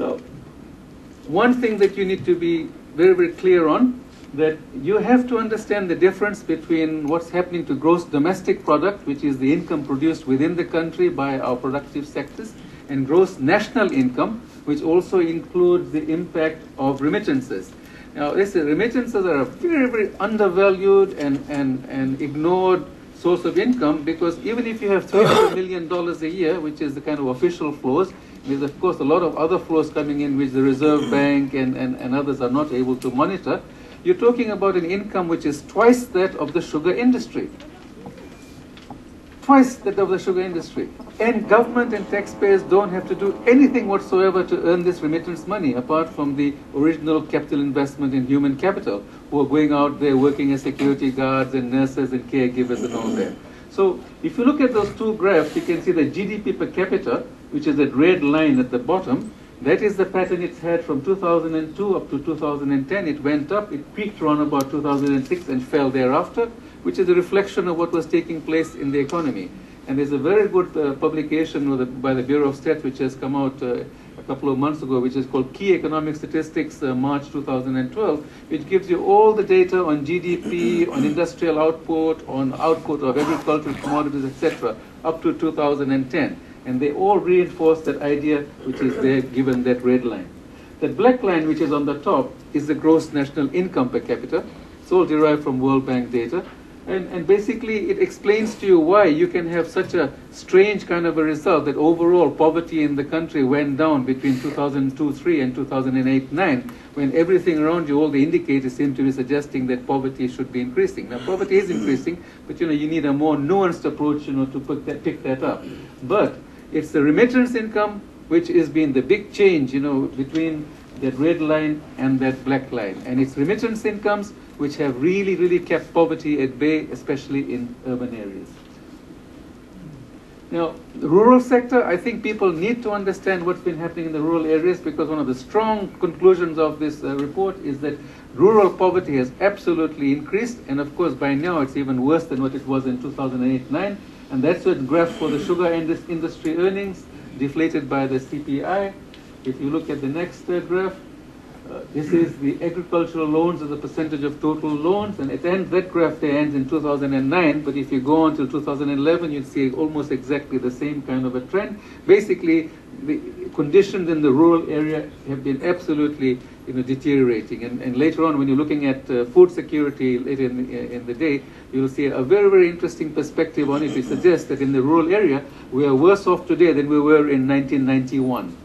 So one thing that you need to be very, very clear on, that you have to understand the difference between what's happening to gross domestic product, which is the income produced within the country by our productive sectors, and gross national income, which also includes the impact of remittances. Now, listen, remittances are a very, very undervalued and ignored source of income, because even if you have $300 million a year, which is the kind of official flows, there's of course a lot of other flows coming in which the Reserve Bank and others are not able to monitor. You're talking about an income which is twice that of the sugar industry. Twice that of the sugar industry. And government and taxpayers don't have to do anything whatsoever to earn this remittance money, apart from the original capital investment in human capital, who are going out there working as security guards and nurses and caregivers and all that. So if you look at those two graphs, you can see the GDP per capita, which is that red line at the bottom. That is the pattern it's had from 2002 up to 2010. It went up, it peaked around about 2006 and fell thereafter, which is a reflection of what was taking place in the economy. And there's a very good publication by the Bureau of Stats, which has come out a couple of months ago, which is called Key Economic Statistics, March 2012, which gives you all the data on GDP, on industrial output, on output of agricultural commodities, etc., up to 2010. And they all reinforce that idea which is there given that red line. That black line, which is on the top, is the gross national income per capita. It's all derived from World Bank data. And basically it explains to you why you can have such a strange kind of a result that overall poverty in the country went down between 2002-3 and 2008-9, when everything around you, all the indicators seem to be suggesting that poverty should be increasing. Now poverty is increasing, but you need a more nuanced approach to pick that up. But it's the remittance income which has been the big change between that red line and that black line. And it's remittance incomes which have really, really kept poverty at bay, especially in urban areas. Now, the rural sector, I think people need to understand what's been happening in the rural areas, because one of the strong conclusions of this report is that rural poverty has absolutely increased, and of course by now it's even worse than what it was in 2008-9, and that's what graph for the sugar industry earnings, deflated by the CPI. If you look at the next graph, this is the agricultural loans as a percentage of total loans, and that graph there ends in 2009, but if you go on to 2011, you'd see almost exactly the same kind of a trend. Basically, the conditions in the rural area have been absolutely deteriorating, and later on when you're looking at food security later in the day, you'll see a very, very interesting perspective on it. It suggests that in the rural area, we are worse off today than we were in 1991.